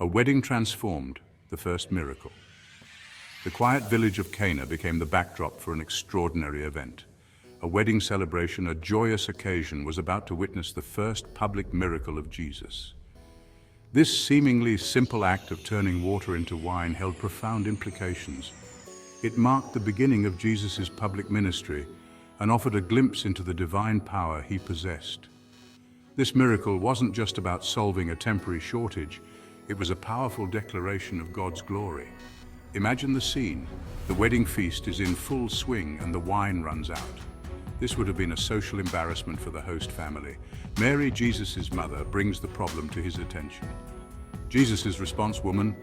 A wedding transformed, the first miracle. The quiet village of Cana became the backdrop for an extraordinary event. A wedding celebration, a joyous occasion, was about to witness the first public miracle of Jesus. This seemingly simple act of turning water into wine held profound implications. It marked the beginning of Jesus' public ministry and offered a glimpse into the divine power he possessed. This miracle wasn't just about solving a temporary shortage, it was a powerful declaration of God's glory. Imagine the scene. The wedding feast is in full swing and the wine runs out. This would have been a social embarrassment for the host family. Mary, Jesus' mother, brings the problem to his attention. Jesus' response, "Woman,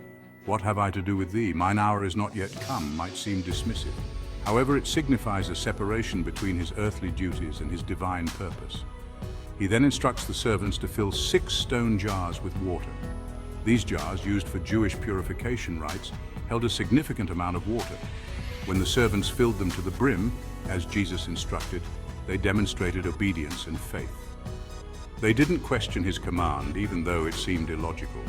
what have I to do with thee? Mine hour is not yet come," might seem dismissive. However, it signifies a separation between his earthly duties and his divine purpose. He then instructs the servants to fill 6 stone jars with water. These jars, used for Jewish purification rites, held a significant amount of water. When the servants filled them to the brim, as Jesus instructed, they demonstrated obedience and faith. They didn't question his command, even though it seemed illogical.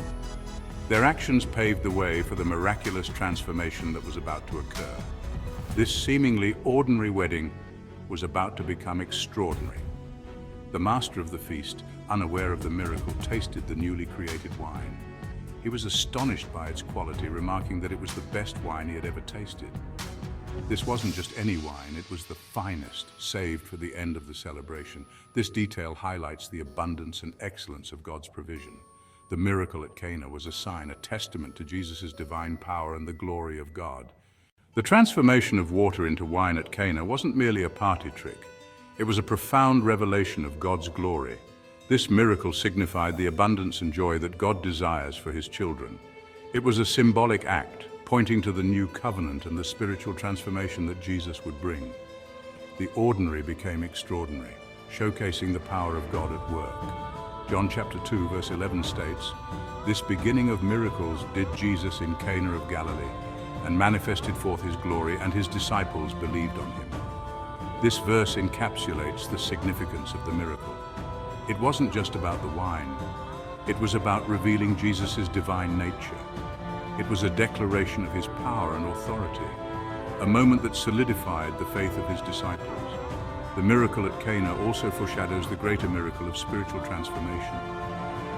Their actions paved the way for the miraculous transformation that was about to occur. This seemingly ordinary wedding was about to become extraordinary. The master of the feast, unaware of the miracle, tasted the newly created wine. He was astonished by its quality, remarking that it was the best wine he had ever tasted. This wasn't just any wine, it was the finest, saved for the end of the celebration. This detail highlights the abundance and excellence of God's provision. The miracle at Cana was a sign, a testament to Jesus' divine power and the glory of God. The transformation of water into wine at Cana wasn't merely a party trick. It was a profound revelation of God's glory. This miracle signified the abundance and joy that God desires for his children. It was a symbolic act, pointing to the new covenant and the spiritual transformation that Jesus would bring. The ordinary became extraordinary, showcasing the power of God at work. John chapter 2, verse 11 states, "This beginning of miracles did Jesus in Cana of Galilee, and manifested forth his glory, and his disciples believed on him." This verse encapsulates the significance of the miracle. It wasn't just about the wine. It was about revealing Jesus' divine nature. It was a declaration of his power and authority, a moment that solidified the faith of his disciples. The miracle at Cana also foreshadows the greater miracle of spiritual transformation.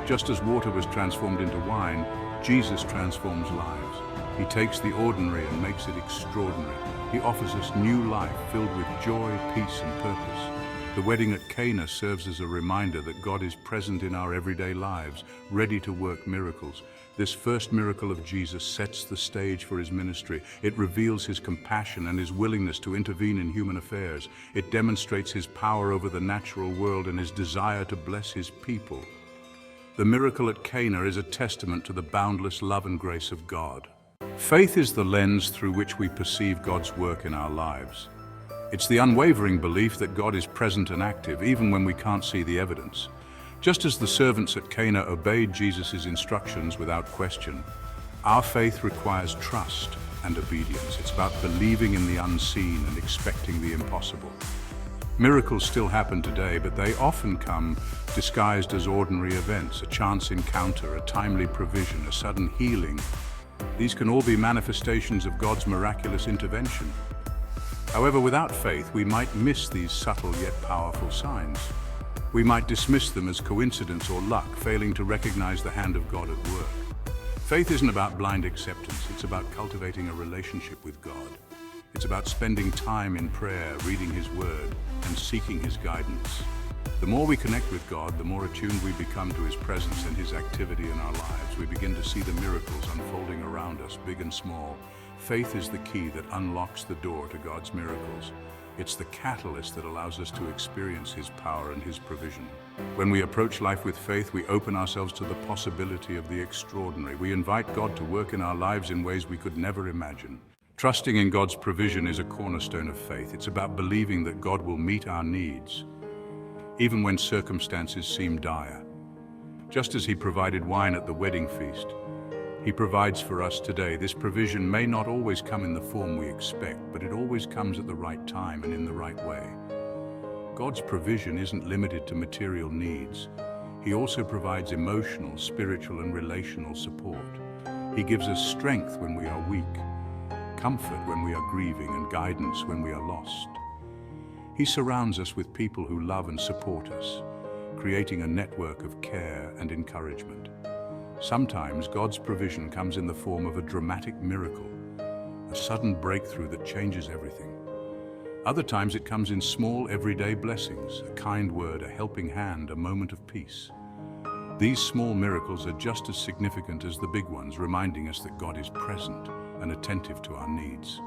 Just as water was transformed into wine, Jesus transforms lives. He takes the ordinary and makes it extraordinary. He offers us new life filled with joy, peace, and purpose. The wedding at Cana serves as a reminder that God is present in our everyday lives, ready to work miracles. This first miracle of Jesus sets the stage for his ministry. It reveals his compassion and his willingness to intervene in human affairs. It demonstrates his power over the natural world and his desire to bless his people. The miracle at Cana is a testament to the boundless love and grace of God. Faith is the lens through which we perceive God's work in our lives. It's the unwavering belief that God is present and active, even when we can't see the evidence. Just as the servants at Cana obeyed Jesus' instructions without question, our faith requires trust and obedience. It's about believing in the unseen and expecting the impossible. Miracles still happen today, but they often come disguised as ordinary events, a chance encounter, a timely provision, a sudden healing. These can all be manifestations of God's miraculous intervention. However, without faith, we might miss these subtle yet powerful signs. We might dismiss them as coincidence or luck, failing to recognize the hand of God at work. Faith isn't about blind acceptance, it's about cultivating a relationship with God. It's about spending time in prayer, reading his word, and seeking his guidance. The more we connect with God, the more attuned we become to his presence and his activity in our lives. We begin to see the miracles unfolding around us, big and small. Faith is the key that unlocks the door to God's miracles. It's the catalyst that allows us to experience his power and his provision. When we approach life with faith, we open ourselves to the possibility of the extraordinary. We invite God to work in our lives in ways we could never imagine. Trusting in God's provision is a cornerstone of faith. It's about believing that God will meet our needs, even when circumstances seem dire. Just as he provided wine at the wedding feast, he provides for us today. This provision may not always come in the form we expect, but it always comes at the right time and in the right way. God's provision isn't limited to material needs. He also provides emotional, spiritual, and relational support. He gives us strength when we are weak, comfort when we are grieving, and guidance when we are lost. He surrounds us with people who love and support us, creating a network of care and encouragement. Sometimes God's provision comes in the form of a dramatic miracle, a sudden breakthrough that changes everything. Other times it comes in small, everyday blessings, a kind word, a helping hand, a moment of peace. These small miracles are just as significant as the big ones, reminding us that God is present and attentive to our needs.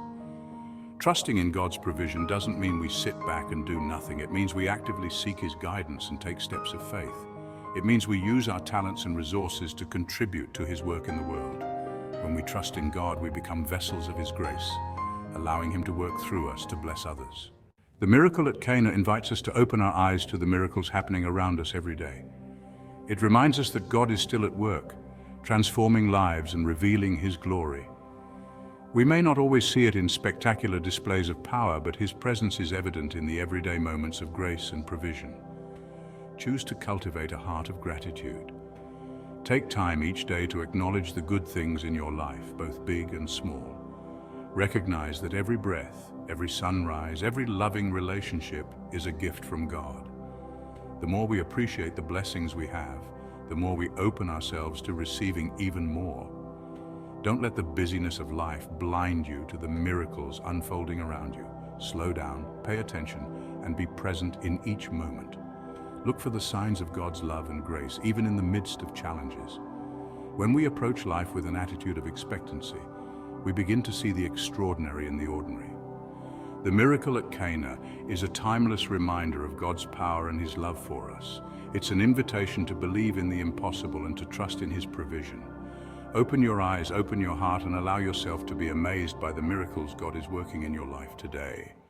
Trusting in God's provision doesn't mean we sit back and do nothing. It means we actively seek His guidance and take steps of faith. It means we use our talents and resources to contribute to His work in the world. When we trust in God, we become vessels of His grace, allowing Him to work through us to bless others. The miracle at Cana invites us to open our eyes to the miracles happening around us every day. It reminds us that God is still at work, transforming lives and revealing His glory. We may not always see it in spectacular displays of power, but His presence is evident in the everyday moments of grace and provision. Choose to cultivate a heart of gratitude. Take time each day to acknowledge the good things in your life, both big and small. Recognize that every breath, every sunrise, every loving relationship is a gift from God. The more we appreciate the blessings we have, the more we open ourselves to receiving even more. Don't let the busyness of life blind you to the miracles unfolding around you. Slow down, pay attention, and be present in each moment. Look for the signs of God's love and grace, even in the midst of challenges. When we approach life with an attitude of expectancy, we begin to see the extraordinary in the ordinary. The miracle at Cana is a timeless reminder of God's power and His love for us. It's an invitation to believe in the impossible and to trust in His provision. Open your eyes, open your heart, and allow yourself to be amazed by the miracles God is working in your life today.